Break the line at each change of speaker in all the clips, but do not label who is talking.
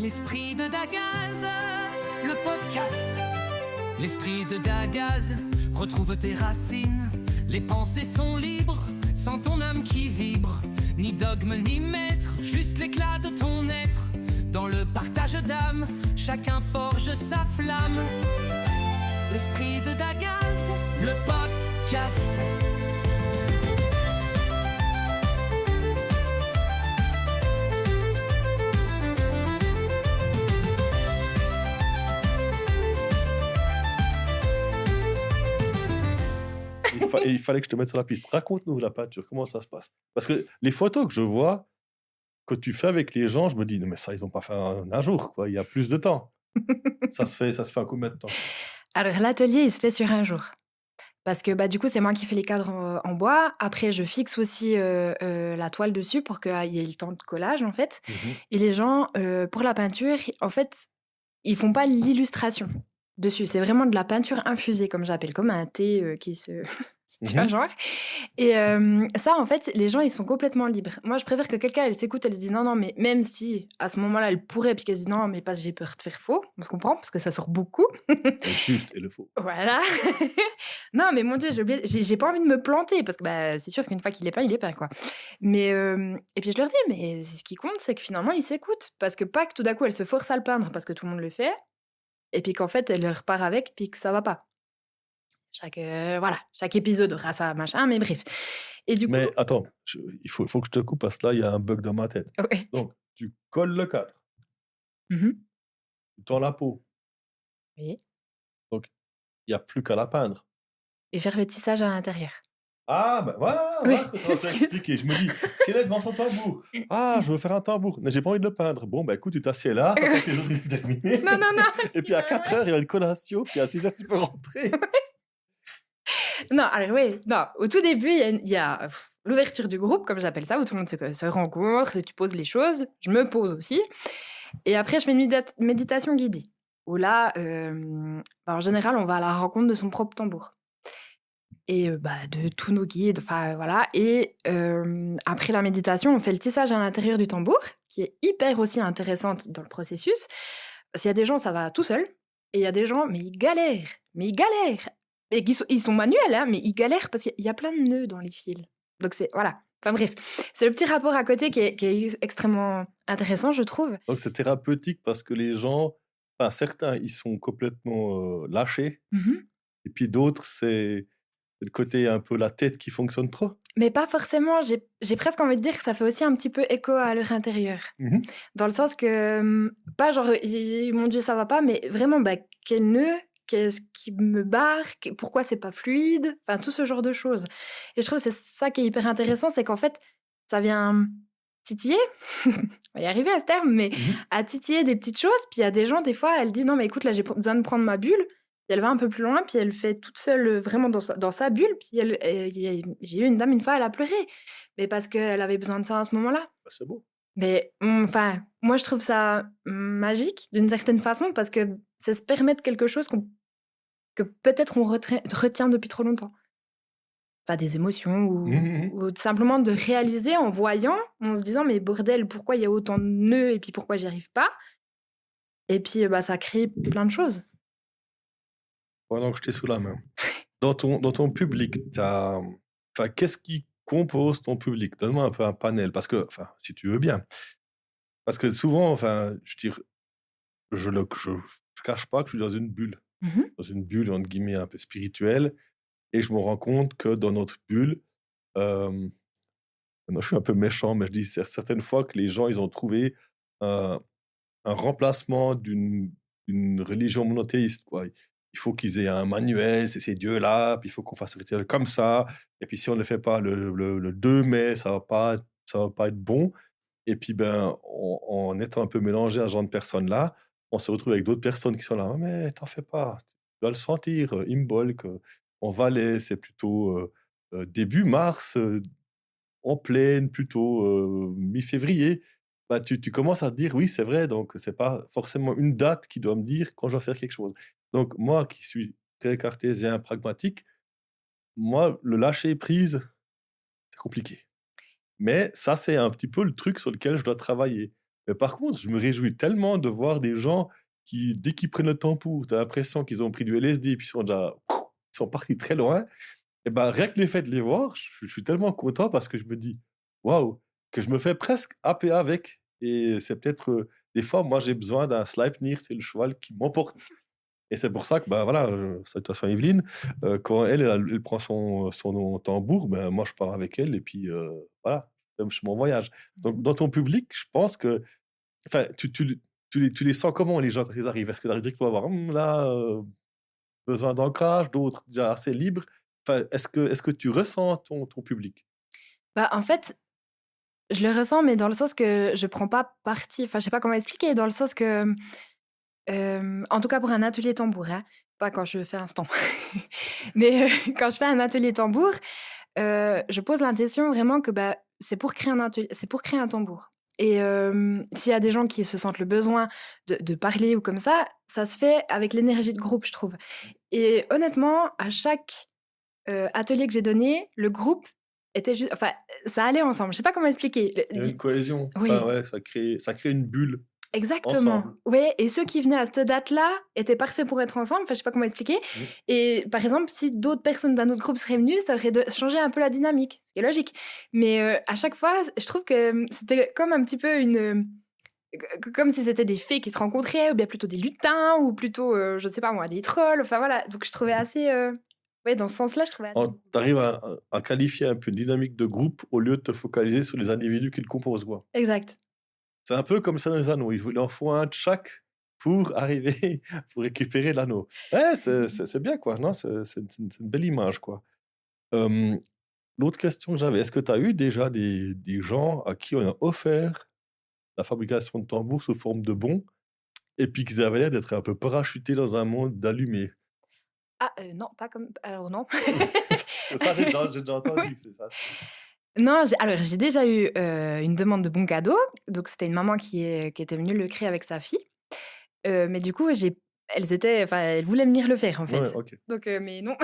L'esprit de Dagaz, le podcast. L'esprit de Dagaz, retrouve tes racines. Les pensées sont libres, sans ton âme qui vibre. Ni dogme ni maître, juste l'éclat de ton être. Dans le partage d'âme, chacun forge sa flamme. L'esprit de Dagaz, le podcast.
Il fallait que je te mette sur la piste. Raconte-nous la peinture, comment ça se passe? Parce que les photos que je vois, que tu fais avec les gens, je me dis, non, mais ça, ils n'ont pas fait un jour, quoi. Il y a plus de temps. ça se fait en combien de temps? Alors,
l'atelier, il se fait sur un jour. Parce que du coup, c'est moi qui fais les cadres en bois. Après, je fixe aussi la toile dessus pour qu'il y ait le temps de collage, en fait. Et les gens, pour la peinture, en fait, ils font pas l'illustration dessus. C'est vraiment de la peinture infusée, comme j'appelle, comme un thé qui se... tu vois, genre. Et ça, en fait, les gens, ils sont complètement libres. Moi, je préfère que quelqu'un, elle s'écoute, elle se dit non, mais même si, à ce moment-là, elle pourrait, puis qu'elle se dit non, mais parce que j'ai peur de faire faux, on se comprend, parce que ça sort beaucoup.
Le juste et le faux.
Voilà. Non, mais mon Dieu, j'ai pas envie de me planter, parce que c'est sûr qu'une fois qu'il est peint, quoi. Mais, et puis je leur dis, mais ce qui compte, c'est que finalement, ils s'écoutent. Parce que pas que tout d'un coup, elle se force à le peindre, parce que tout le monde le fait, et puis qu'en fait, elle repart avec, puis que ça va pas. Chaque épisode aura ça, machin, mais bref. Et du coup...
Mais attends, il faut que je te coupe parce que là, il y a un bug dans ma tête.
Ouais.
Donc, tu colles le cadre. Tu tends la peau.
Oui.
Donc, il n'y a plus qu'à la peindre.
Et faire le tissage à l'intérieur.
Ah, ben voilà, que tu as expliqué. Je me dis, si elle est devant son tambour, je veux faire un tambour, mais j'ai pas envie de le peindre. Bon, écoute, tu t'assieds là, tu que les autres ils terminent.
Non.
Et puis à 4h, il y a une collation, puis à 6h, tu peux rentrer.
Non, alors oui, non. Au tout début, il y a l'ouverture du groupe, comme j'appelle ça, où tout le monde se rencontre, et tu poses les choses. Je me pose aussi. Et après, je fais une méditation guidée. Où là, en général, on va à la rencontre de son propre tambour. Et de tous nos guides, voilà. Et après la méditation, on fait le tissage à l'intérieur du tambour, qui est hyper aussi intéressante dans le processus. Parce qu'il y a des gens, ça va tout seul. Et il y a des gens, mais ils galèrent. Et ils sont manuels, hein, mais ils galèrent parce qu'il y a plein de nœuds dans les fils. Donc voilà. Enfin bref, c'est le petit rapport à côté qui est extrêmement intéressant, je trouve.
Donc c'est thérapeutique parce que les gens, certains, ils sont complètement lâchés. Et puis d'autres, c'est le côté un peu la tête qui fonctionne trop.
Mais pas forcément. J'ai presque envie de dire que ça fait aussi un petit peu écho à leur intérieur. Dans le sens que, pas genre, mon Dieu, ça va pas, mais vraiment, quel nœud, qu'est-ce qui me barre, pourquoi c'est pas fluide, enfin, tout ce genre de choses. Et je trouve que c'est ça qui est hyper intéressant, c'est qu'en fait, ça vient titiller, on va y arriver à ce terme, mais à titiller des petites choses. Puis il y a des gens, des fois, elle dit non, mais écoute, là, j'ai besoin de prendre ma bulle. Puis elle va un peu plus loin, puis elle fait toute seule, vraiment dans sa bulle. Puis j'ai eu une dame, une fois, elle a pleuré. Mais parce qu'elle avait besoin de ça à ce moment-là.
C'est beau.
Mais moi, je trouve ça magique, d'une certaine façon, parce que ça se permet de quelque chose que peut-être on retient depuis trop longtemps. Enfin, des émotions ou simplement de réaliser en voyant, en se disant, mais bordel, pourquoi il y a autant de nœuds et puis pourquoi j'y arrive pas? Et puis, ça crée plein de choses.
Pendant que je t'ai sous la main. Dans ton public, qu'est-ce qui compose ton public? Donne-moi un peu un panel, parce que, si tu veux bien. Parce que souvent, je cache pas que je suis dans une bulle. Dans une bulle, entre guillemets, un peu spirituelle. Et je me rends compte que dans notre bulle, je suis un peu méchant, mais je dis certaines fois que les gens, ils ont trouvé un remplacement d'une religion monothéiste, quoi. Il faut qu'ils aient un manuel, c'est ces dieux-là, puis il faut qu'on fasse le rituel comme ça. Et puis si on ne le fait pas le 2 mai, ça va pas être bon. Et puis, en étant un peu mélangé à ce genre de personnes-là, on se retrouve avec d'autres personnes qui sont là. Oh, mais t'en fais pas, tu dois le sentir, Imbolc, en Valais, c'est plutôt début mars, en pleine, plutôt mi-février. Tu commences à te dire, oui, c'est vrai, donc c'est pas forcément une date qui doit me dire quand je dois faire quelque chose. Donc, moi qui suis très cartésien, pragmatique, moi, le lâcher prise, c'est compliqué. Mais ça, c'est un petit peu le truc sur lequel je dois travailler. Mais par contre, je me réjouis tellement de voir des gens qui, dès qu'ils prennent le tambour, tu as l'impression qu'ils ont pris du LSD et puis ils sont partis très loin. Et ben, rien que le fait de les voir, je suis tellement content parce que je me dis, waouh, que je me fais presque happer avec. Et c'est peut-être, des fois, moi, j'ai besoin d'un Sleipnir, c'est le cheval qui m'emporte. Et c'est pour ça que, bah, voilà, salutations à Evelyne, quand elle prend son tambour, ben, moi, je pars avec elle et puis, voilà, je fais mon voyage. Donc, dans ton public, je pense que, enfin, tu les sens comment, les gens, quand ils arrivent? Est-ce que tu arrives directement à voir, là, besoin d'ancrage, d'autres déjà assez libres? Enfin, est-ce que tu ressens ton public?
Bah, en fait, je le ressens, mais dans le sens que je prends pas parti. Enfin, je sais pas comment expliquer, dans le sens que, en tout cas pour un atelier tambour, hein, pas quand je fais un stand. Mais quand je fais un atelier tambour, je pose l'intention vraiment que bah, c'est pour créer un tambour. Et s'il y a des gens qui se sentent le besoin de parler ou comme ça se fait avec l'énergie de groupe, je trouve. Et honnêtement, à chaque atelier que j'ai donné, le groupe était juste. Enfin, ça allait ensemble. Je sais pas comment expliquer.
Il y a une cohésion.
Oui.
Enfin, ouais, ça crée une bulle.
Exactement.
Ensemble.
Oui, et ceux qui venaient à cette date-là étaient parfaits pour être ensemble. Enfin, je sais pas comment expliquer. Et par exemple, si d'autres personnes d'un autre groupe seraient venues, ça aurait changé un peu la dynamique, ce qui est logique. Mais à chaque fois, je trouve que c'était comme un petit peu comme si c'était des fées qui se rencontraient, ou bien plutôt des lutins, ou plutôt, je ne sais pas moi, des trolls. Enfin voilà, donc je trouvais assez... Ouais, dans ce sens-là, je trouvais assez...
Tu arrives à qualifier un peu une dynamique de groupe au lieu de te focaliser sur les individus qui le composent, quoi.
Exact.
C'est un peu comme ça dans les anneaux. Il en faut un de chaque pour arriver, pour récupérer l'anneau. Ouais, c'est bien, quoi. Non, c'est une belle image, quoi. L'autre question que j'avais, est-ce que tu as eu déjà des gens à qui on a offert la fabrication de tambours sous forme de bons et puis qu'ils avaient l'air d'être un peu parachutés dans un monde d'allumés?
Ah, non, pas comme... Alors non.
Parce que ça, j'ai déjà entendu,
Oui.
c'est ça.
Non, alors j'ai déjà eu une demande de bon cadeau. Donc c'était une maman qui était venue le créer avec sa fille. Mais du coup, elles voulaient venir le faire en fait.
Ouais, ok.
Donc, mais non.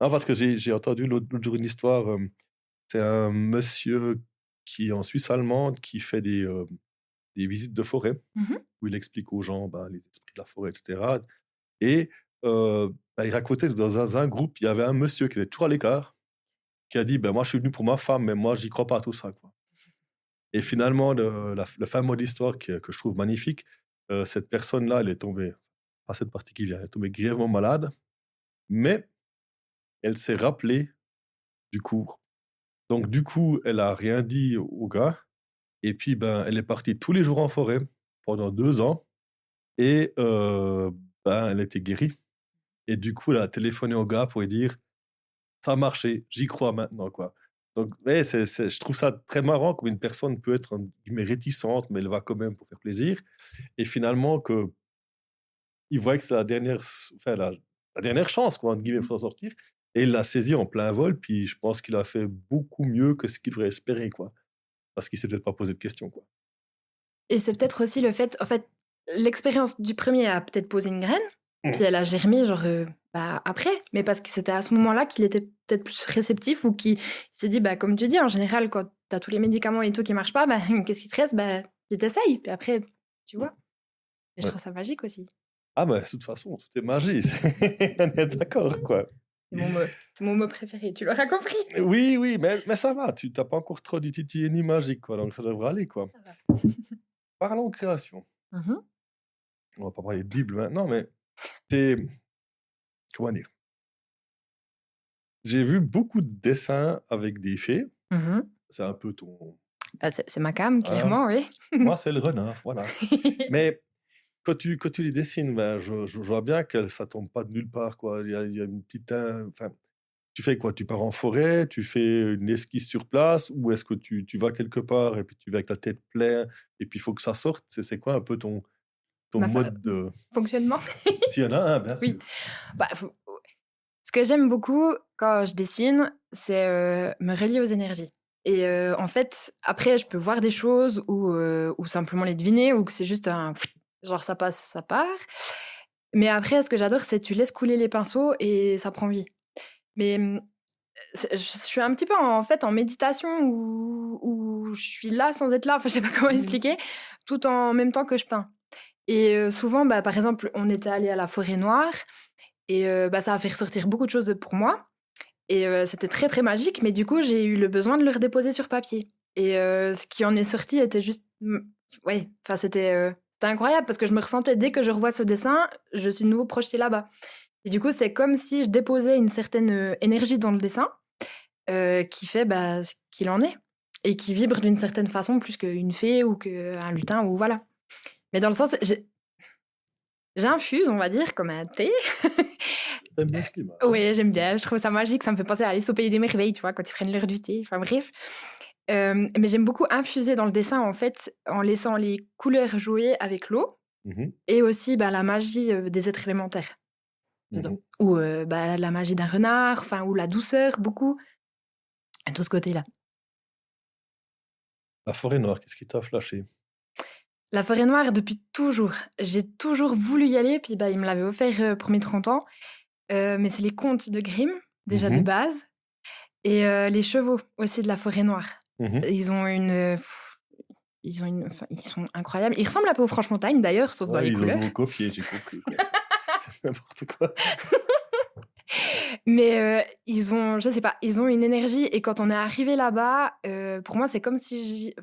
Non, parce que j'ai entendu l'autre jour une histoire. C'est un monsieur qui est en Suisse allemande qui fait des visites de forêt
Mhm.
où il explique aux gens ben, les esprits de la forêt, etc. Et ben, il racontait que dans un groupe, il y avait un monsieur qui était toujours à l'écart qui a dit ben, moi, je suis venu pour ma femme, mais moi, j'y crois pas à tout ça, quoi. Et finalement, le fin mot de l'histoire que je trouve magnifique, cette personne-là, elle est tombée, pas cette partie qui vient, elle est tombée grièvement malade, mais elle s'est rappelée du cours. Donc, du coup, elle a rien dit au gars. Et puis, ben, elle est partie tous les jours en forêt pendant 2 ans. Et ben, elle était guérie. Et du coup, elle a téléphoné au gars pour lui dire ça a marché, j'y crois maintenant, quoi. Donc, ouais, je trouve ça très marrant comme une personne peut être entre guillemets, réticente, mais elle va quand même pour faire plaisir. Et finalement, il voit que c'est la dernière chance, quoi, entre guillemets, pour s'en sortir. Et il l'a saisi en plein vol. Puis je pense qu'il a fait beaucoup mieux que ce qu'il devrait espérer, quoi. Parce qu'il s'est peut-être pas posé de questions, quoi.
Et c'est peut-être aussi le fait, en fait, l'expérience du premier a peut-être posé une graine, puis elle a germé genre après, mais parce que c'était à ce moment-là qu'il était peut-être plus réceptif ou qu'il s'est dit, bah, comme tu dis, en général, quand tu as tous les médicaments et tout qui marchent pas, bah, qu'est-ce qui te reste? Bah, tu t'essayes, puis après, tu vois. Et je
Ouais.
trouve ça magique aussi.
Ah, bah, de toute façon, tout est magie. On est d'accord, quoi.
C'est mon mot préféré, tu l'auras compris.
Oui, oui, mais ça va. Tu n'as pas encore trop dit titillé ni magique, quoi. Donc ça devrait aller, quoi.
Ça va.
Parlons création.
Mhm.
On va pas parler de Bible maintenant, mais c'est... Comment dire? J'ai vu beaucoup de dessins avec des fées.
Mhm.
C'est un peu ton...
Ah, c'est ma cam, clairement, oui.
Moi, c'est le renard, voilà. Mais quand tu les dessines, ben, je vois bien que ça tombe pas de nulle part, quoi. Il y a une petite... Enfin, tu fais quoi? Tu pars en forêt, tu fais une esquisse sur place, ou est-ce que tu vas quelque part et puis tu vas avec la tête pleine et puis il faut que ça sorte? C'est quoi un peu ton mode de...
Fonctionnement.
S'il y en a un, bien
Oui.
sûr.
Bah, ce que j'aime beaucoup quand je dessine, c'est me relier aux énergies. Et en fait, après, je peux voir des choses ou simplement les deviner, ou que c'est juste un... Genre, ça passe, ça part. Mais après, ce que j'adore, c'est que tu laisses couler les pinceaux et ça prend vie. Mais je suis un petit peu en fait en méditation où je suis là sans être là, enfin je sais pas comment
Mmh.
expliquer, tout en même temps que je peins. Et souvent, bah, par exemple, on était allé à la forêt noire et bah, ça a fait ressortir beaucoup de choses pour moi et c'était très, très magique, mais du coup, j'ai eu le besoin de le redéposer sur papier et ce qui en est sorti était juste ouais, enfin c'était incroyable parce que je me ressentais dès que je revois ce dessin, je suis de nouveau projetée là-bas et du coup, c'est comme si je déposais une certaine, énergie dans le dessin, qui fait, bah, ce qu'il en est et qui vibre d'une certaine façon plus qu'une fée ou qu'un lutin ou voilà. Mais dans le sens, j'infuse, on va dire, comme un thé.
Tu bien cette image, hein?
Oui, j'aime bien, je trouve ça magique, ça me fait penser à Alice au pays des merveilles, tu vois? Quand ils prennent l'heure du thé, enfin bref. Mais j'aime beaucoup infuser dans le dessin, en fait, en laissant les couleurs jouer avec l'eau
Mmh.
et aussi, bah, la magie, des êtres élémentaires dedans.
Mmh.
Ou, bah, la magie d'un renard, enfin, ou la douceur, beaucoup, de ce côté-là.
La forêt noire, qu'est-ce qui t'a flashé?
La forêt noire, depuis toujours. J'ai toujours voulu y aller, puis, bah, ils me l'avaient offert, pour mes 30 ans. Mais c'est les contes de Grimm, déjà de
Mmh.
base et les chevaux aussi de la forêt noire.
Mmh.
Ils ont enfin, ils sont incroyables. Ils ressemblent un peu aux Franche-Montagne d'ailleurs, sauf dans
Ouais,
les
ils ont
couleurs.
dû recopier, j'ai compris, quoi. C'est n'importe quoi.
Mais ils ont je sais pas, ils ont une énergie et quand on est arrivé là-bas, pour moi, c'est comme si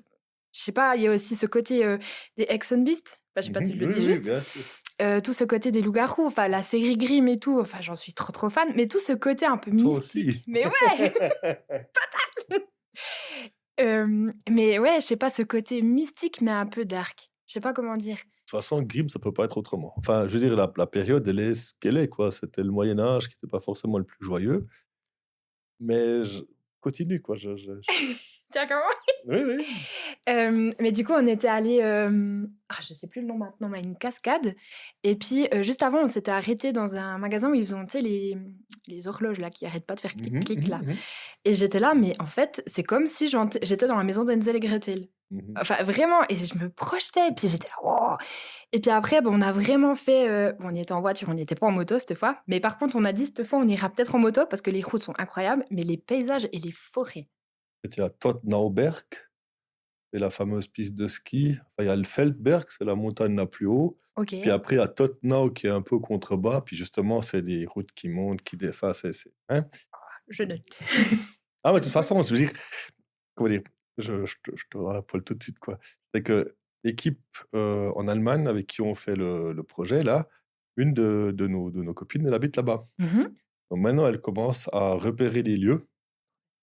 je sais pas, il y a aussi ce côté, des Ex on Beast. Enfin, je sais pas si je le
Oui,
dis
oui,
juste.
bien sûr.
Tout ce côté des loups-garous, enfin la série Grimm et tout, enfin j'en suis trop, trop fan, mais tout ce côté un peu
Toi
mystique.
aussi.
Mais ouais! Mais ouais, je sais pas, ce côté mystique, mais un peu dark. Je sais pas comment dire.
De toute façon, Grimm, ça peut pas être autrement. Enfin, je veux dire, la période, elle est ce qu'elle est, quoi. C'était le Moyen Âge qui était pas forcément le plus joyeux, mais je continue, quoi.
Tiens, comment?
Oui, oui.
Mais du coup, on était allés, je sais plus le nom maintenant, mais à une cascade et puis, juste avant, on s'était arrêté dans un magasin où ils ont, tu sais, les horloges là qui arrêtent pas de faire
Mmh
clic
mh,
clic là
mmh mh.
et j'étais là, mais en fait, c'est comme si j'étais dans la maison d'Hansel et Gretel.
Mmh.
Enfin vraiment et je me projetais et puis j'étais là: «Waouh!» et puis après, bah, on a vraiment fait, bon, on y était en voiture, on n'y était pas en moto cette fois, mais par contre, on a dit: «Cette fois, on ira peut-être en moto» parce que les routes sont incroyables, mais les paysages et les forêts.
C'était à Todtnauberg, c'est la fameuse piste de ski. Enfin, il y a le Feldberg, c'est la montagne la plus haut. Puis
OK,
après, il y a Todtnau qui est un peu contrebas. Puis justement, c'est des routes qui montent, qui défacent. Hein.
je note.
Ah, mais de toute façon, je veux dire, comment dire, je te rappelle tout de suite, quoi. C'est que l'équipe en Allemagne avec qui on fait le projet, là, une de nos copines, elle habite là-bas.
Mmh.
Donc maintenant, elle commence à repérer les lieux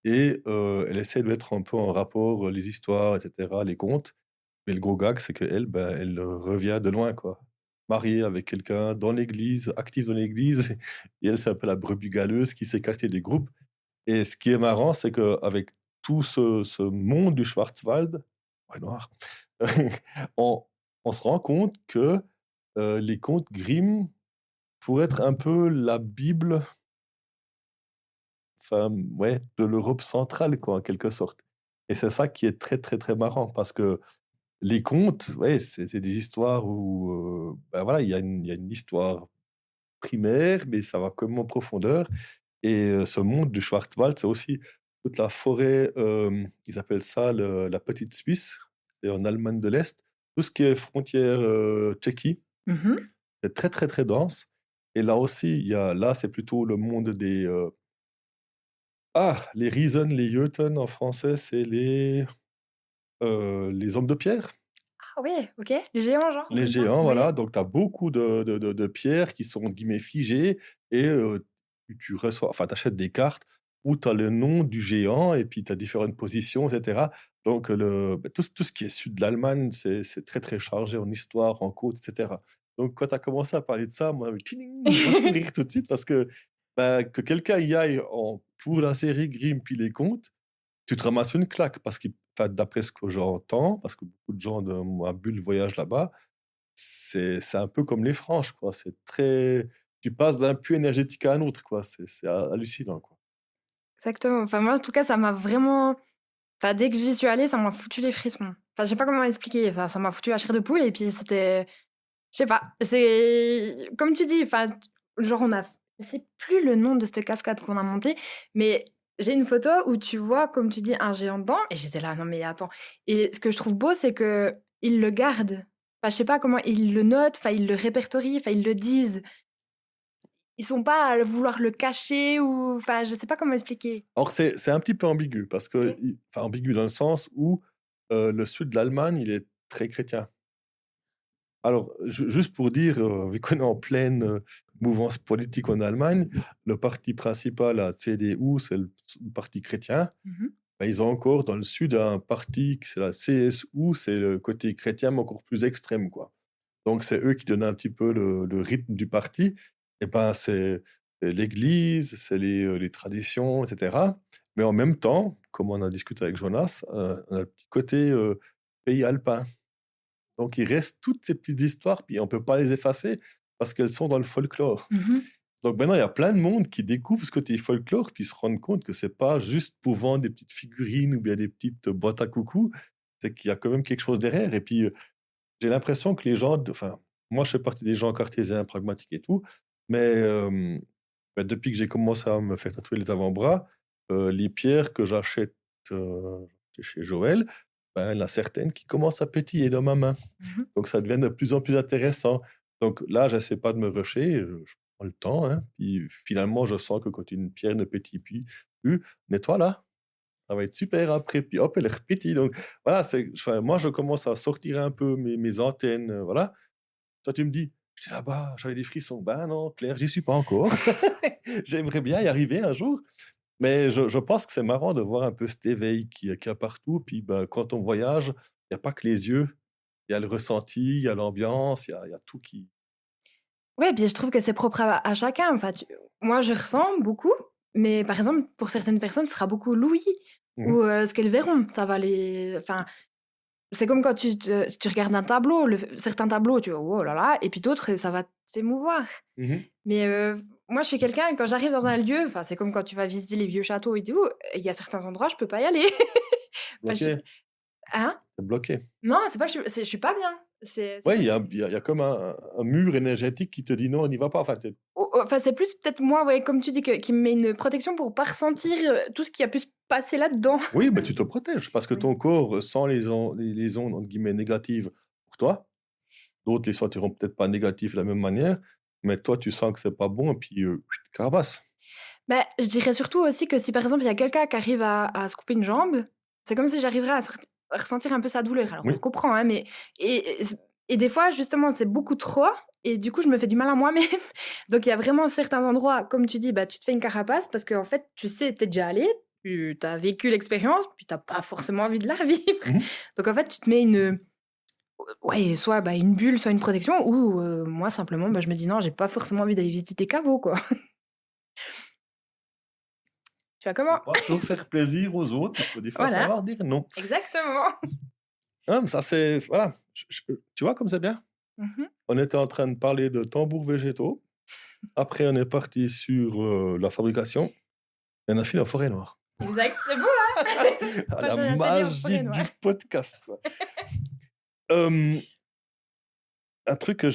et elle essaie de mettre un peu en rapport les histoires, et cetera, les contes. Mais le gros gag, c'est qu'elle, ben, elle revient de loin, quoi. Mariée avec quelqu'un dans l'église, active dans l'église, et elle, c'est un peu la brebis galeuse qui s'est écartée du groupe. Et ce qui est marrant, c'est qu'avec tout ce monde du Schwarzwald, ouais, noir, on on se rend compte que, les contes Grimm pourraient être un peu la Bible, enfin, ouais, de l'Europe centrale, quoi, en quelque sorte. Et c'est ça qui est très, très, très marrant parce que les contes, ouais, c'est des histoires où, bah, voilà, il y a une histoire primaire, mais ça va quand même en profondeur. Et ce monde du Schwarzwald, c'est aussi toute la forêt, ils appellent ça la petite Suisse, c'est en Allemagne de l'Est. Tout ce qui est frontière, Tchéquie,
Mmh.
est très, très, très dense. Et là aussi, là, c'est plutôt le monde des, les Riesen, les Jötunn en français, c'est les hommes de pierre.
Ah ouais, OK. Les géants genre,
Les
comme ça?
géants,
Ouais.
voilà, donc tu as beaucoup de pierres qui sont, entre guillemets, «figées» et tu reçois, enfin, tu achètes des cartes où tu as le nom du géant et puis tu as différentes positions, et cetera. Donc tout ce qui est sud de l'Allemagne, c'est très, très chargé en histoire, en côtes, et cetera. Donc quand tu as commencé à parler de ça, moi, tchiling, grand sourire tout de suite parce que, bah, que quelqu'un y aille pour la série Grimm puis les contes, tu te ramasses une claque parce que, enfin, d'après ce que j'entends, parce que beaucoup de gens de ma bulle voyagent là-bas, c'est un peu comme les franges, quoi. C'est très, tu passes d'un puits énergétique à un autre, quoi. C'est hallucinant, quoi.
Exactement. Enfin moi, en tout cas, ça m'a vraiment enfin dès que j'y suis allée, ça m'a foutu les frissons. Enfin, je sais pas comment expliquer, enfin ça m'a foutu la chair de poule et puis c'était je sais pas, c'est comme tu dis, enfin genre on a je sais plus le nom de cette cascade qu'on a montée, mais j'ai une photo où tu vois, comme tu dis, un géant dedans et j'étais là: «Non mais attends» et ce que je trouve beau, c'est qu'ils le gardent. Enfin, je sais pas comment ils le notent, enfin, ils le répertorient, enfin, ils le disent. Ils sont pas à vouloir le cacher ou enfin, je sais pas comment expliquer.
Alors, c'est un petit peu ambigu parce que,
OK.
enfin, ambigu dans le sens où le sud de l'Allemagne, il est très chrétien. Alors, juste pour dire, vu qu'on est en pleine mouvance politique en Allemagne, le parti principal, la CDU, c'est le parti chrétien.
Mmh.
Ben, ils ont encore dans le sud un parti, c'est la CSU, c'est le côté chrétien, mais encore plus extrême, quoi. Donc, c'est eux qui donnent un petit peu le rythme du parti. Et ben, c'est l'église, c'est les traditions, etc. Mais en même temps, comme on a discuté avec Jonas, on a le petit côté pays alpin. Donc, il reste toutes ces petites histoires, puis on ne peut pas les effacer parce qu'elles sont dans le folklore.
Mmh.
Donc maintenant, il y a plein de monde qui découvre ce côté folklore, puis se rendent compte que c'est pas juste pour vendre des petites figurines ou bien des petites boîtes à coucou, c'est qu'il y a quand même quelque chose derrière. Et puis, j'ai l'impression que les gens, enfin, moi, je fais partie des gens cartésiens, pragmatiques et tout, mais ben, depuis que j'ai commencé à me faire tatouer les avant-bras, les pierres que j'achète chez Joël, ben, il y en a certaines qui commencent à pétiller dans ma main.
Mmh.
Donc ça devient de plus en plus intéressant. Donc là, j'essaie pas de me rusher, je prends le temps, hein, puis finalement, je sens que quand une pierre ne pétille plus, nettoie-la, ça va être super après, puis hop, elle repétille. Donc voilà, enfin, moi, je commence à sortir un peu mes antennes, voilà. Toi, tu me dis: «J'étais là-bas, j'avais des frissons». Ben non, Claire, j'y suis pas encore. J'aimerais bien y arriver un jour, mais je pense que c'est marrant de voir un peu cet éveil qu'il y a partout. Puis, ben, quand on voyage, il y a pas que les yeux, il y a le ressenti, il y a l'ambiance, il y a tout qui.
Ouais, puis je trouve que c'est propre à chacun. Enfin, moi, je ressens beaucoup, mais par exemple, pour certaines personnes, ce sera beaucoup l'ouïe
Mmh mh.
ou ce qu'elles verront. Ça va les. Enfin, c'est comme quand tu regardes un tableau. Certains tableaux, tu vois, oh là là, et puis d'autres, ça va t'émouvoir.
Mmh.
Mais moi, je suis quelqu'un, quand j'arrive dans un lieu, enfin, c'est comme quand tu vas visiter les vieux châteaux et tout, il y a certains endroits, je peux pas y aller. Enfin,
Bloqué,
hein?
c'est bloqué.
Non, c'est pas que je suis pas bien. C'est
Ouais, il
comme
y a
si.
il y a il y a comme un mur énergétique qui te dit: «Non, on n'y va pas». Enfin, tu
Enfin, c'est plus peut-être moi, ouais, comme tu dis, qui me met une protection pour pas ressentir, tout ce qui a pu se passer là-dedans.
oui, mais tu te protèges parce que
Oui.
ton corps sent les ondes, entre guillemets, «négatives» pour toi. D'autres les sentiront peut-être pas négatives de la même manière, mais toi, tu sens que c'est pas bon et puis, carapace.
Bah, je dirais surtout aussi que si, par exemple, il y a quelqu'un qui arrive à se couper une jambe, c'est comme si j'arriverais à ressentir un peu sa douleur. Alors on le
Oui.
comprend, hein, mais et des fois, justement, c'est beaucoup trop et du coup, je me fais du mal à moi-même. Donc il y a vraiment certains endroits, comme tu dis, bah, tu te fais une carapace parce qu'en fait, tu sais, tu es déjà allé, tu as vécu l'expérience, puis tu pas forcément envie de la revivre.
Mmh.
Donc en fait, tu te mets une ouais, soit, bah, une bulle, soit une protection ou moi simplement, bah, je me dis: «Non, j'ai pas forcément envie d'aller visiter des caveaux, quoi». Tu vois
Faut
comment?
pas toujours faire plaisir aux autres, il faut des fois
Voilà,
savoir dire non.
exactement.
Ah, mais ça c'est voilà, tu vois comme c'est bien?
Mmh.
On était en train de parler de tambours végétaux, après on est parti sur, la fabrication et on a fini en forêt noire.
Exact, c'est beau, hein?
Ah, la
Prochain atelier en forêt
magie du
noire.
podcast, quoi. Hem, un truc que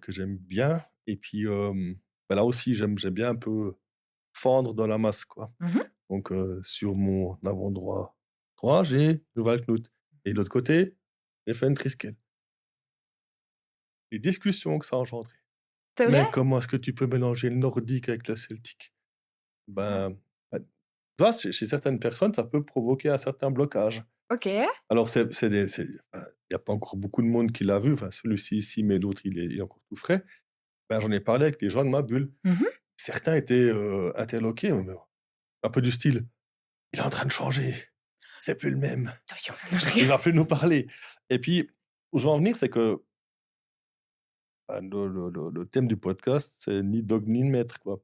j'aime bien et puis, bah, là aussi j'aime bien un peu fondre dans la masse, quoi.
Mmh.
Donc, sur mon avant-droit droit, j'ai le Walknout et de l'autre côté, j'ai fait une Triskel. Les discussions que ça a engendré.
C'est vrai?
Mais comment est-ce que tu peux mélanger le nordique avec le celtique? Ben, bah, tu vois, chez certaines personnes, ça peut provoquer un certain blocage.
OK.
Alors enfin, il y a pas encore beaucoup de monde qui l'a vu, enfin celui-ci ici, mais l'autre il est encore tout frais. Ben, j'en ai parlé avec les gens de ma bulle.
Mmh.
Certains étaient, interloqués, mais un peu du style: «Il est en train de changer, c'est plus le même,
Non, je
il
rigole.
va plus nous parler». Et puis, où je veux en venir, c'est que, bah, le thème du podcast, c'est ni dogme ni maître, quoi.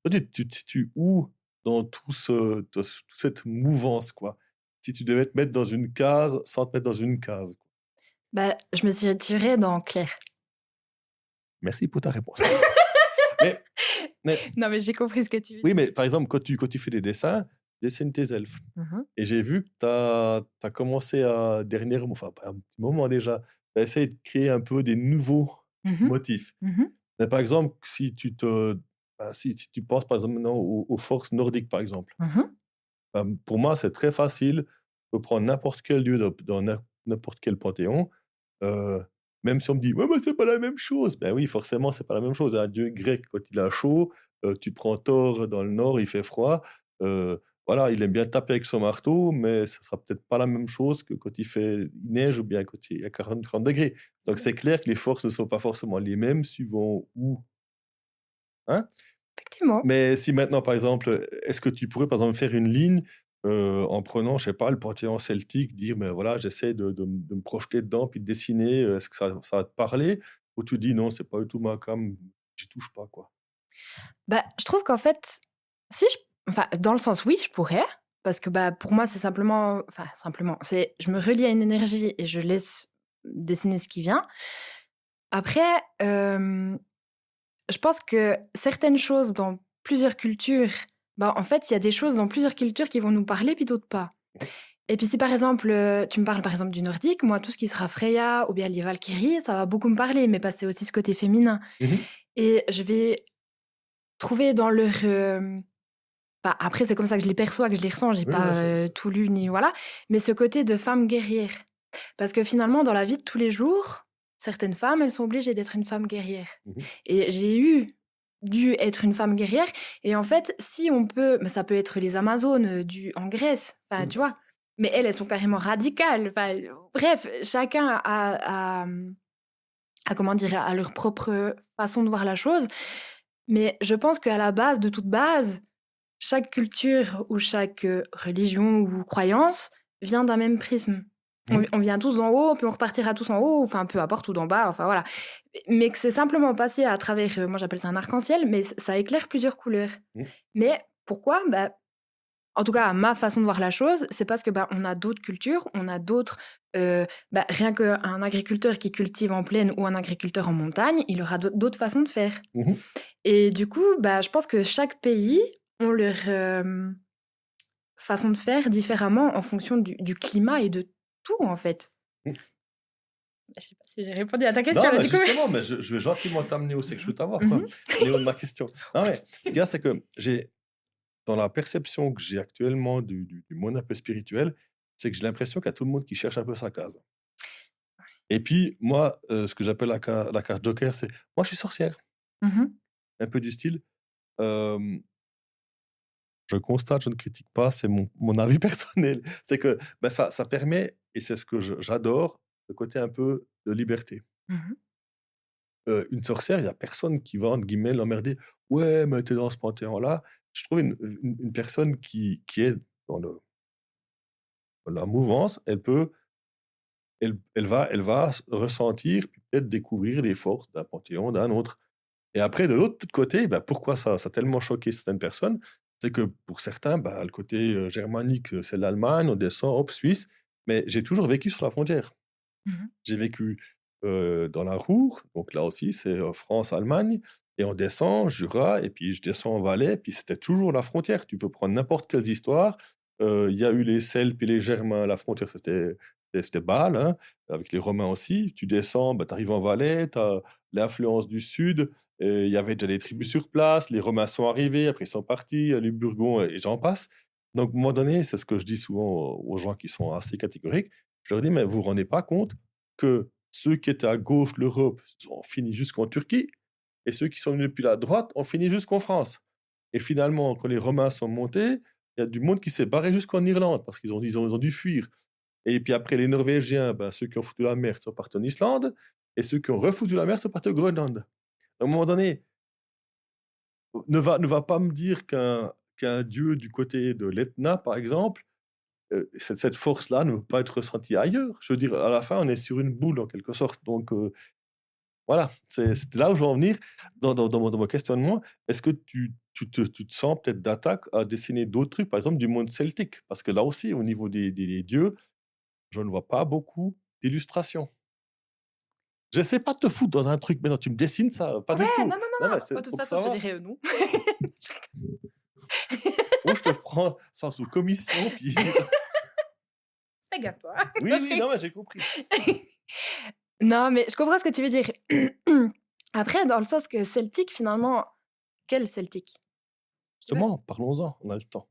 Toi, tu te situes où dans toute cette mouvance, quoi? Si tu devais te mettre dans une case sans te mettre dans une case, quoi.
Bah, je me suis retirée dans Claire.
Merci pour ta réponse. Mais mais
Non, mais j'ai compris ce que tu veux
oui,
dire.
mais par exemple, quand tu fais des dessins, dessine tes elfes
Mmh.
et j'ai vu que tu as commencé à dernièrement, enfin, pas un petit moment déjà, tu as essayé de créer un peu des nouveaux
Mmh.
motifs.
Mmh.
Mais par exemple, si tu penses par exemple maintenant aux forces nordiques, par exemple.
Mmh.
Pour moi, c'est très facile. Je peux prendre n'importe quel dieu dans n'importe quel panthéon. Même si on me dit, ouais, mais c'est pas la même chose. Ben oui, forcément, c'est pas la même chose. Un dieu grec, quand il a chaud, tu prends Thor dans le nord, il fait froid. Voilà, il aime bien taper avec son marteau, mais ça sera peut-être pas la même chose que quand il fait neige ou bien quand il y a 40 degrés. Donc c'est clair que les forces ne sont pas forcément les mêmes suivant où. Hein.
Effectivement.
Mais si maintenant, par exemple, est-ce que tu pourrais, par exemple, faire une ligne en prenant, je sais pas, le panthéon celtique, dire, mais voilà, j'essaie de me projeter dedans, puis de dessiner, est-ce que ça va te parler? Ou tu dis, non, c'est pas du tout ma cam, j'y touche pas, quoi.
Bah, je trouve qu'en fait, si je... Enfin, dans le sens, oui, je pourrais. Parce que bah, pour moi, c'est simplement... Enfin, simplement, c'est je me relie à une énergie et je laisse dessiner ce qui vient. Après, je pense que certaines choses dans plusieurs cultures... Bah, en fait, il y a des choses dans plusieurs cultures qui vont nous parler, puis d'autres pas. Et puis si par exemple, tu me parles par exemple du nordique, moi, tout ce qui sera Freya ou bien les Valkyries, ça va beaucoup me parler, mais parce que c'est aussi ce côté féminin. Et je vais trouver dans leur... bah, après, c'est comme ça que je les perçois, que je les ressens. J'ai
Oui, bien
pas
sûr.
tout lu, ni voilà. Mais ce côté de femme guerrière. Parce que finalement, dans la vie de tous les jours, certaines femmes, elles sont obligées d'être une femme guerrière. Et j'ai dû être une femme guerrière. Et en fait, si on peut... Mais ça peut être les Amazones en Grèce, enfin, tu vois. Mais elles sont carrément radicales. Enfin, bref, chacun a comment dire, à leur propre façon de voir la chose. Mais je pense qu'à la base, de toute base, chaque culture ou chaque religion ou croyance vient d'un même prisme. On vient tous d'en haut, puis on repartira tous en haut, enfin peu importe, ou d'en bas, enfin voilà. Mais que c'est simplement passé à travers, moi j'appelle ça un arc-en-ciel, mais ça éclaire plusieurs couleurs. Mais pourquoi? Bah, en tout cas, à ma façon de voir la chose, c'est parce que bah, on a d'autres cultures, on a d'autres... bah, rien qu'un agriculteur qui cultive en plaine ou un agriculteur en montagne, il aura d'autres façons de faire. Et du coup, bah, je pense que chaque pays ont leur façon de faire différemment en fonction du climat et de tout, en fait. Je sais pas si j'ai répondu à ta question.
Non,
là,
mais
du coup.
justement, mais je vais gentiment t'amener où c'est que je veux t'avoir, quoi. Léo, de ma question. Non, mais ce qu'il y a, c'est que dans la perception que j'ai actuellement du monde un peu spirituel, c'est que j'ai l'impression qu'il y a tout le monde qui cherche un peu sa case. Et puis, moi, ce que j'appelle la carte Joker, c'est moi, je suis sorcière. Un peu du style. Je constate, je ne critique pas, c'est mon avis personnel. C'est que ben, ça permet, et c'est ce que j'adore, le côté un peu de liberté. Une sorcière, il n'y a personne qui va, entre guillemets, l'emmerder. Ouais, mais t'es dans ce panthéon-là. Je trouve une personne qui est dans la mouvance, elle va ressentir, puis peut-être découvrir les forces d'un panthéon, d'un autre. Et après, de l'autre côté, ben, pourquoi ça a tellement choqué certaines personnes? C'est que pour certains, ben, le côté germanique, c'est l'Allemagne, on descend, hop, Suisse. Mais j'ai toujours vécu sur la frontière. J'ai vécu dans la Ruhr, donc là aussi, c'est France-Allemagne. Et on descend, Jura, et puis je descends en Valais, puis c'était toujours la frontière. Tu peux prendre n'importe quelle histoire. Il y a eu les Celtes et les Germains, la frontière, c'était Bâle, hein, avec les Romains aussi. Tu descends, ben, tu arrives en Valais, tu as l'influence du Sud. Il y avait déjà des tribus sur place, les Romains sont arrivés, après ils sont partis, les Burgonds, et j'en passe. Donc, à un moment donné, c'est ce que je dis souvent aux gens qui sont assez catégoriques. Je leur dis, mais vous ne vous rendez pas compte que ceux qui étaient à gauche de l'Europe ont fini jusqu'en Turquie, et ceux qui sont venus depuis la droite ont fini jusqu'en France. Et finalement, quand les Romains sont montés, il y a du monde qui s'est barré jusqu'en Irlande, parce qu'ils ont dû fuir. Et puis après, les Norvégiens, ben, ceux qui ont foutu la mer sont partis en Islande, et ceux qui ont refoutu la mer sont partis au Groenland. À un moment donné, ne va pas me dire qu'un dieu du côté de l'Etna, par exemple, cette force-là ne peut pas être ressentie ailleurs. Je veux dire, à la fin, on est sur une boule, en quelque sorte. Donc, voilà, c'est là où je veux en venir dans mon questionnement. Est-ce que tu te sens peut-être d'attaque à dessiner d'autres trucs, par exemple du monde celtique? Parce que là aussi, au niveau des dieux, je ne vois pas beaucoup d'illustrations. Je sais pas te foutre dans un truc, mais non, tu me dessines ça, pas du
Ouais,
tout.
non.
Mais
De toute façon, je te dirais non.
Ou je te prends ça sous commission, puis...
Fais gaffe, toi.
Oui, non, mais j'ai compris.
Non, mais je comprends ce que tu veux dire. Après, dans le sens que celtique, finalement, quel celtique?
Justement, parlons-en, on a le temps.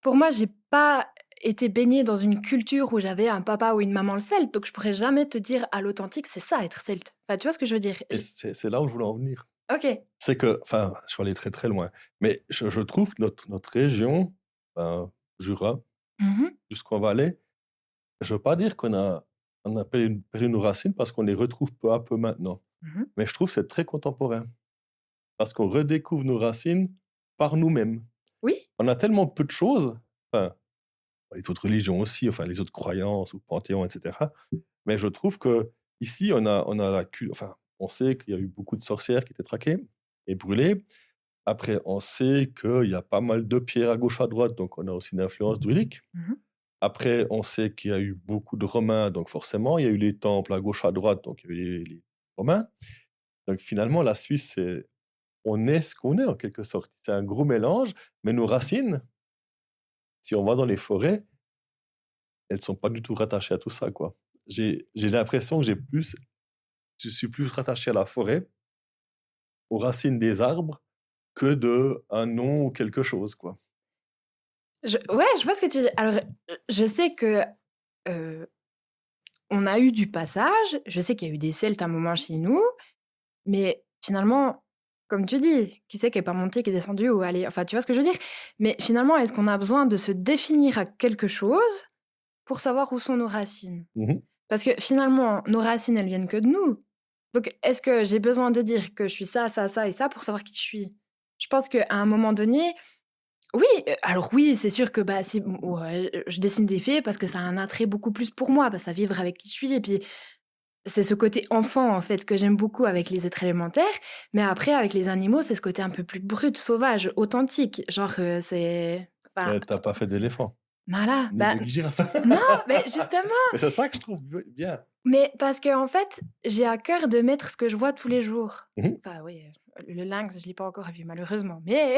pour moi, j'ai pas été baignée dans une culture où j'avais un papa ou une maman le celte, donc je pourrais jamais te dire à l'authentique, c'est ça être celte. Enfin, tu vois ce que je veux dire?
Et c'est là où je voulais en venir.
Ok.
C'est que, enfin, je suis allé très très loin, mais je trouve que notre région, Jura,
Mhm,
jusqu'en Valais, je veux pas dire on a perdu nos racines parce qu'on les retrouve peu à peu maintenant.
mhm.
Mais je trouve que c'est très contemporain parce qu'on redécouvre nos racines par nous-mêmes.
Oui.
On a tellement peu de choses, enfin, les autres religions aussi, enfin, les autres croyances ou panthéons, etc. Mais je trouve que ici, on a enfin, on sait qu'il y a eu beaucoup de sorcières qui étaient traquées et brûlées. Après, on sait qu'il y a pas mal de pierres à gauche, à droite, donc on a aussi une influence druidique.
Mhm.
Après, on sait qu'il y a eu beaucoup de Romains, donc forcément, il y a eu les temples à gauche, à droite, donc il y a eu les Romains. Donc finalement, la Suisse, on est ce qu'on est en quelque sorte. C'est un gros mélange, mais nos racines, si on va dans les forêts, elles ne sont pas du tout rattachées à tout ça, quoi. J'ai l'impression que je suis plus rattaché à la forêt, aux racines des arbres, que de un nom ou quelque chose, quoi.
Ouais, je vois ce que tu dis. Alors, je sais que on a eu du passage. Je sais qu'il y a eu des Celtes à un moment chez nous, mais finalement, comme tu dis, qui c'est qui est pas monté, qui est descendu ou allé. Enfin, tu vois ce que je veux dire? Mais finalement, est-ce qu'on a besoin de se définir à quelque chose pour savoir où sont nos racines?
Mhm.
Parce que finalement, nos racines, elles viennent que de nous. Donc, est-ce que j'ai besoin de dire que je suis ça, ça, ça et ça pour savoir qui je suis? Je pense qu'à un moment donné, oui, alors oui, c'est sûr que bah, si ouais, je dessine des fées parce que ça a un attrait beaucoup plus pour moi, parce ça vivre avec qui je suis. Et puis, c'est ce côté enfant, en fait, que j'aime beaucoup avec les êtres élémentaires. Mais après, avec les animaux, c'est ce côté un peu plus brut, sauvage, authentique. Genre, c'est. Enfin,
Mais t'as pas fait d'éléphant,
voilà.
ni
Bah,
de girafe.
non, mais justement.
Mais c'est ça que je trouve bien.
Mais parce que en fait, j'ai à cœur de mettre ce que je vois tous les jours.
Mhm.
Enfin, oui, le lynx, je l'ai pas encore vu, malheureusement. Mais,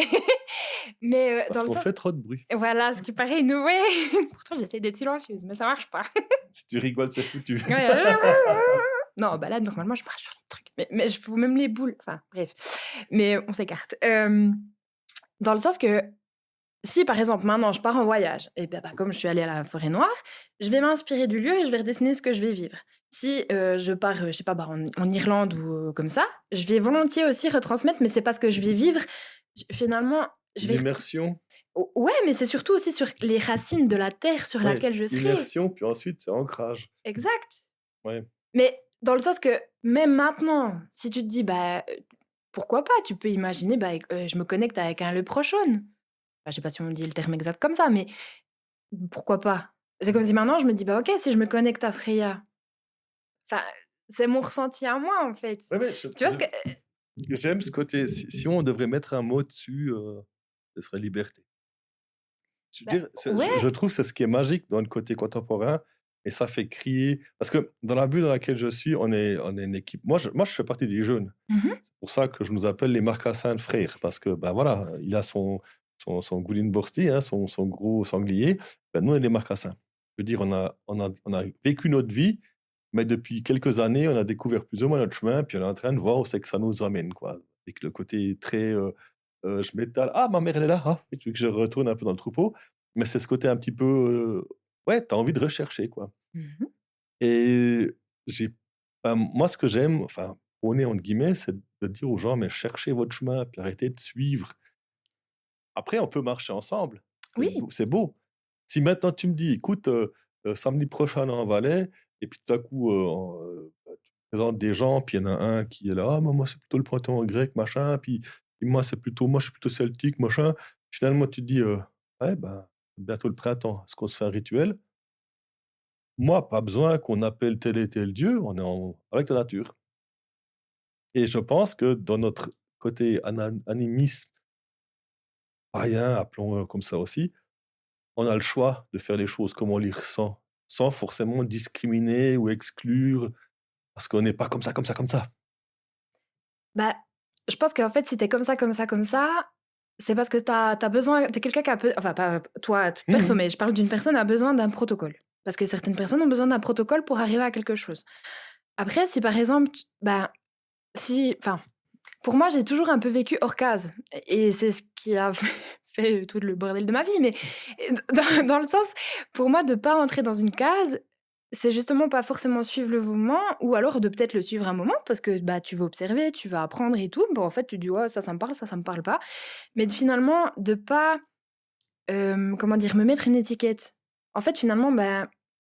mais
Parce
dans le
qu'on
sens.
fait trop de bruit.
Voilà, ce qui paraît nous, ouais. Pourtant, j'essaie d'être silencieuse, mais ça marche pas.
Si tu rigoles, c'est foutu.
Ouais. Non, bah là, normalement, je pars sur les trucs. Mais je fous même les boules. Enfin, bref. Mais on s'écarte. Dans le sens que si, par exemple, maintenant, je pars en voyage, et ben, bah, comme je suis allée à la forêt noire, je vais m'inspirer du lieu et je vais redessiner ce que je vais vivre. Si je pars, je sais pas, bah, en Irlande ou comme ça, je vais volontiers aussi retransmettre, mais c'est pas ce que je vais vivre. Finalement, je vais...
L'immersion.
Ouais, mais c'est surtout aussi sur les racines de la terre sur
Ouais,
laquelle je serai.
immersion, puis ensuite, c'est ancrage.
Exact.
Ouais.
Mais dans le sens que même maintenant, si tu te dis, bah, pourquoi pas, tu peux imaginer, bah, je me connecte avec un leprechaun. Enfin, je sais pas si on dit le terme exact comme ça, mais pourquoi pas? C'est comme si maintenant je me dis, bah ok, si je me connecte à Freya, enfin, c'est mon ressenti à moi en fait.
Ouais,
Tu vois ce que.
j'aime ce côté. Si on devrait mettre un mot dessus, ce serait liberté. Je, veux
Bah,
dire,
ouais.
je trouve que c'est ce qui est magique dans le côté contemporain. Et ça fait crier. Parce que dans la bulle dans laquelle je suis, on est une équipe. Moi, je fais partie des jeunes.
Mhm.
C'est pour ça que je nous appelle les marcassins de frères. Parce que, ben voilà, il a son Goulin Borsti, hein, son gros sanglier. Ben, nous, on est les marcassins. Je veux dire, on a vécu notre vie, mais depuis quelques années, on a découvert plus ou moins notre chemin, puis on est en train de voir où c'est que ça nous amène, quoi. Avec le côté très. Je m'étale. Ah, ma mère, elle est là. Ah, et tu veux que je retourne un peu dans le troupeau. Mais c'est ce côté un petit peu. Ouais, tu as envie de rechercher, quoi.
Mhm.
Et moi, ce que j'aime, enfin, prôner entre guillemets, c'est de dire aux gens, mais cherchez votre chemin, puis arrêtez de suivre. Après, on peut marcher ensemble.
Oui.
C'est beau. Si maintenant tu me dis, écoute, samedi prochain en Valais, et puis tout à coup, tu présentes des gens, puis il y en a un qui est là, ah, moi, c'est plutôt le printemps grec, machin, puis moi, moi, je suis plutôt celtique, machin. Finalement, tu te dis, ouais, ben, bientôt le printemps, est-ce qu'on se fait un rituel? Moi, pas besoin qu'on appelle tel et tel dieu, on est avec la nature. Et je pense que dans notre côté animisme, païen, appelons-le comme ça aussi, on a le choix de faire les choses comme on les ressent, sans forcément discriminer ou exclure, parce qu'on n'est pas comme ça, comme ça, comme ça.
Bah, je pense qu'en fait, si t'es comme ça, comme ça, comme ça, c'est parce que t'as besoin. T'es quelqu'un qui a. Enfin, pas toi, à titre perso, mais je parle d'une personne qui a besoin d'un protocole. Parce que certaines personnes ont besoin d'un protocole pour arriver à quelque chose. Après, si par exemple, bah, si. Enfin, pour moi, j'ai toujours un peu vécu hors case. Et c'est ce qui a fait tout le bordel de ma vie. Mais dans le sens, pour moi, de pas entrer dans une case, c'est justement pas forcément suivre le mouvement, ou alors de peut-être le suivre un moment, parce que tu vas observer, tu vas apprendre et tout. Bon, en fait, tu dis, ouais, ça me parle, ça me parle pas. Mais finalement, de pas, me mettre une étiquette. En fait, finalement,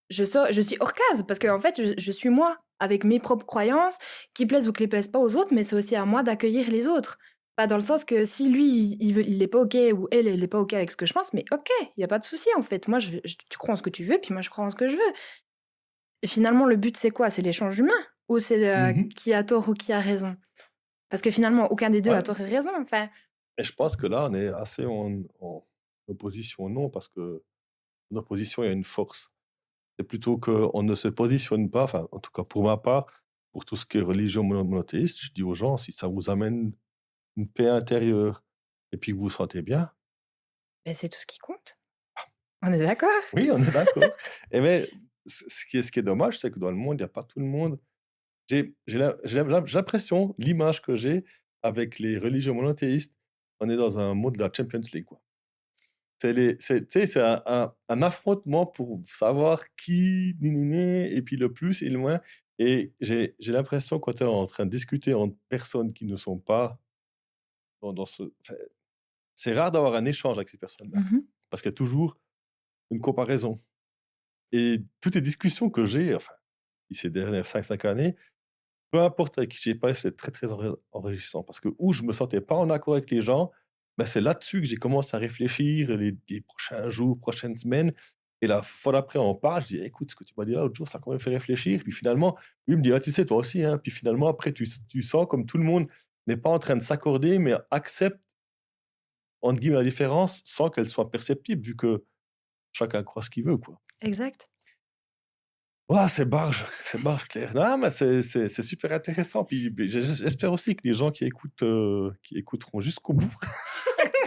je suis hors case, parce que en fait, je suis moi, avec mes propres croyances, qui plaisent ou qui plaisent pas aux autres, mais c'est aussi à moi d'accueillir les autres. Pas dans le sens que si lui, il est pas OK, ou elle est pas OK avec ce que je pense, mais OK, il y a pas de souci, en fait. Moi, tu crois en ce que tu veux, puis moi, je crois en ce que je veux. Et finalement, le but, c'est quoi? C'est l'échange humain? Ou c'est qui a tort ou qui a raison? Parce que finalement, aucun des deux a tort et raison. Enfin,
Et je pense que là, on est assez en opposition, non, parce que en opposition, il y a une force. C'est plutôt qu'on ne se positionne pas, enfin, en tout cas pour ma part, pour tout ce qui est religion monothéiste, je dis aux gens, si ça vous amène une paix intérieure et puis que vous vous sentez bien,
c'est tout ce qui compte. On est d'accord?
oui, on est d'accord. Et mais ce qui est dommage, c'est que dans le monde, il n'y a pas tout le monde. J'ai l'impression, l'image que j'ai avec les religions monothéistes, on est dans un monde de la Champions League, quoi. C'est un affrontement pour savoir qui, et puis le plus et le moins. Et j'ai l'impression quand on est en train de discuter entre personnes qui ne sont pas dans ce... enfin, c'est rare d'avoir un échange avec ces personnes-là, parce qu'il y a toujours une comparaison. Et toutes les discussions que j'ai, enfin, ces dernières 5 années, peu importe avec qui j'ai parlé, c'est très, très enrichissant. Parce que où je me sentais pas en accord avec les gens, c'est là-dessus que j'ai commencé à réfléchir les prochains jours, prochaines semaines. Et la fois d'après, on parle, je dis, écoute, ce que tu m'as dit là l'autre jour, ça a quand même fait réfléchir. Puis finalement, lui me dit, tu sais, toi aussi. Hein. Puis finalement, après, tu sens comme tout le monde n'est pas en train de s'accorder, mais accepte, entre guillemets, la différence sans qu'elle soit perceptible, vu que chacun croit ce qu'il veut, quoi.
Exact.
Ouais, c'est barge clair. Non, mais c'est super intéressant. Puis j'espère aussi que les gens qui écouteront jusqu'au bout,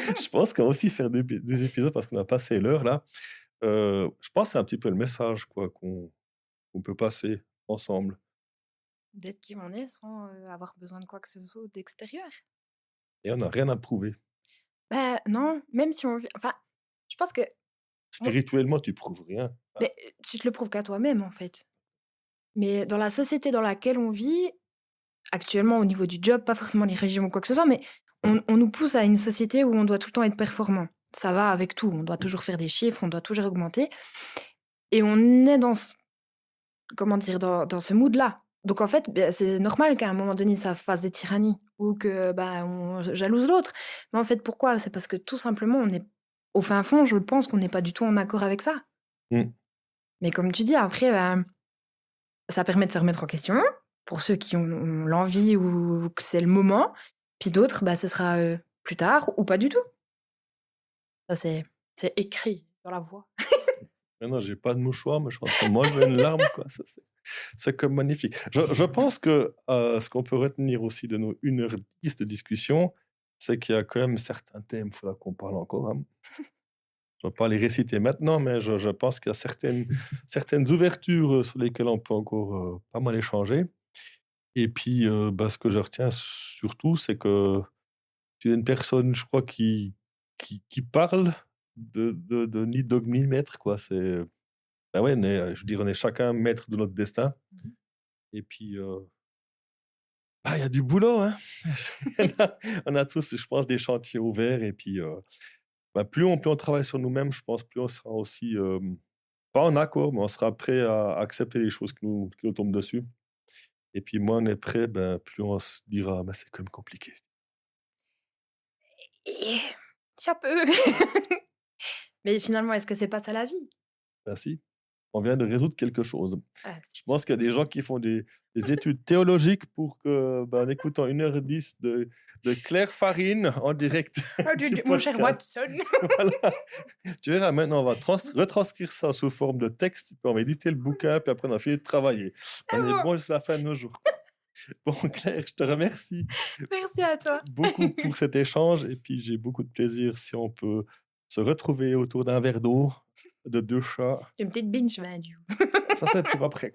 je pense qu'on va aussi faire des épisodes parce qu'on a passé l'heure là. Je pense que c'est un petit peu le message quoi, qu'on peut passer ensemble.
D'être qui on est sans avoir besoin de quoi que ce soit d'extérieur.
Et on n'a rien à prouver.
Non, même si on... Enfin, je pense que...
Spirituellement, tu prouves rien.
Mais tu te le prouves qu'à toi-même, en fait. Mais dans la société dans laquelle on vit, actuellement au niveau du job, pas forcément les régimes ou quoi que ce soit, mais on nous pousse à une société où on doit tout le temps être performant. Ça va avec tout, on doit toujours faire des chiffres, on doit toujours augmenter. Et on est dans ce mood-là. Donc en fait, c'est normal qu'à un moment donné, ça fasse des tyrannies ou que on jalouse l'autre. Mais en fait, pourquoi? C'est parce que tout simplement, on est au fin fond, je pense qu'on n'est pas du tout en accord avec ça. Mais comme tu dis, après, ça permet de se remettre en question pour ceux qui ont l'envie ou que c'est le moment. Puis d'autres, ce sera plus tard ou pas du tout. Ça, c'est écrit dans la voix.
Mais non, j'ai pas de mouchoir, mais je pense que moi, je veux une larme, quoi. C'est comme magnifique. Je pense que ce qu'on peut retenir aussi de nos 1h10 de discussion, c'est qu'il y a quand même certains thèmes, il faudra qu'on parle encore. Hein. Je ne vais pas les réciter maintenant, mais je pense qu'il y a certaines ouvertures sur lesquelles on peut encore pas mal échanger. Et puis, ce que je retiens surtout, c'est que tu es une personne, je crois, qui parle de ni dogme ni maître, quoi. C'est... ouais, je veux dire, on est chacun maître de notre destin. Et puis, il y a du boulot, hein. On a tous, je pense, des chantiers ouverts. Et puis, plus on travaille sur nous-mêmes, je pense, plus on sera aussi, pas en accord, mais on sera prêt à accepter les choses qui nous tombent dessus. Et puis, moins on est prêt, plus on se dira, c'est quand même compliqué.
Ça peut. Mais finalement, est-ce que c'est pas ça la vie?
Si. On vient de résoudre quelque chose.
Ah,
Je pense qu'il y a des gens qui font des études théologiques pour que, en écoutant 1h10 de Claire Farine en direct.
Mon cher Watson.
Voilà. Tu verras, maintenant, on va retranscrire ça sous forme de texte, puis on va éditer le bouquin, puis après, on a fini de travailler. On est bon jusqu'à la fin de nos jours. Bon, Claire, je te remercie.
Merci à toi.
Beaucoup pour cet échange, et puis j'ai beaucoup de plaisir si on peut se retrouver autour d'un verre d'eau, de 2 chats.
Une petite binge, du coup.
Ça, c'est pour après.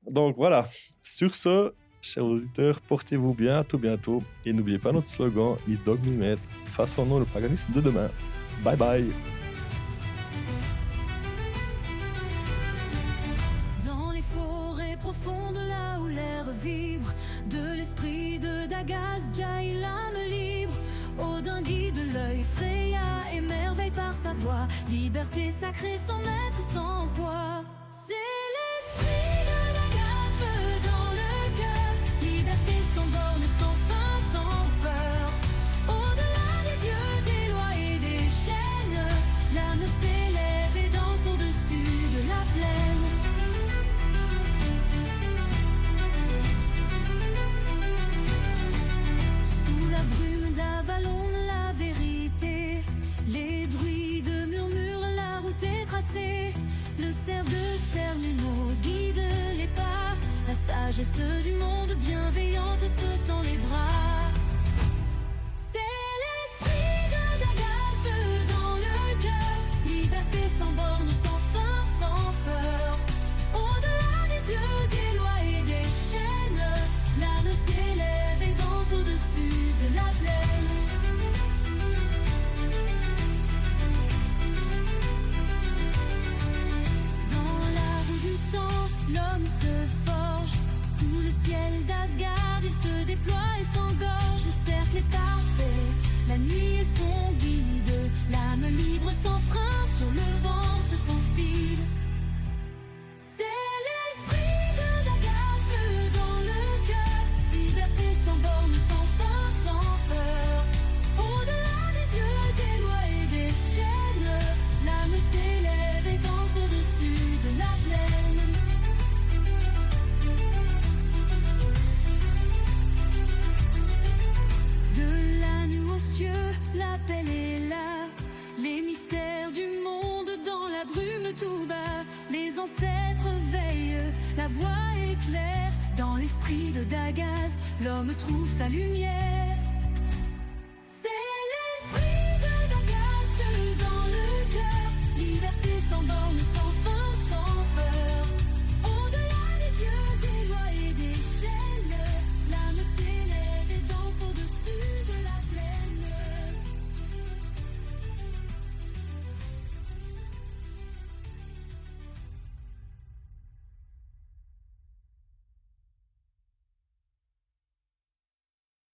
Donc voilà. Sur ce, chers auditeurs, portez-vous bien, à tout bientôt. Et n'oubliez pas notre slogan, ni dogme ni maître, façonnons le paganisme de demain. Bye bye.
Dans les forêts profondes, là où l'air vibre, de l'esprit de Dagaz, jaillit l'âme libre. Odin guide l'œil, Freya émerveille par sa voix. Liberté sacrée sans maître, sans poids. C'est l'esprit de Dagaz, feu dans le cœur. Liberté sans borne, sans fin, sans peur. Au-delà des dieux, des lois et des chaînes, l'âme s'élève et danse au-dessus de la plaine. Sous la brume d'Avalon, la vérité, les druides murmurent, la route est tracée. Le cerf de Cernunnos guide les pas, la sagesse du monde bienveillante te tend les bras. C'est l'esprit de Dagaz, feu dans le cœur, liberté sans borne, sans fin, sans peur. Au-delà des dieux, des lois et des chaînes, l'âme s'élève et danse au-dessus de la plaine. Dans la roue du temps, l'homme se forge. Sous le ciel d'Asgard, il se déploie et s'engorge. Le cercle est parfait, la nuit est son guide. L'âme libre sans frein, sur le vent se faufile. C'est l'esprit de Dagaz, feu dans le cœur. Liberté sans borne, sans fin, sans peur. Au-delà des dieux, des lois et des chaînes, l'âme s'élève et danse au-dessus de la plaine. De la nuit aux cieux, l'appel est là. Les mystères du monde dans la brume tout bas. Les ancêtres veillent, la voie est claire. Dans l'esprit de Dagaz, l'homme trouve sa lumière.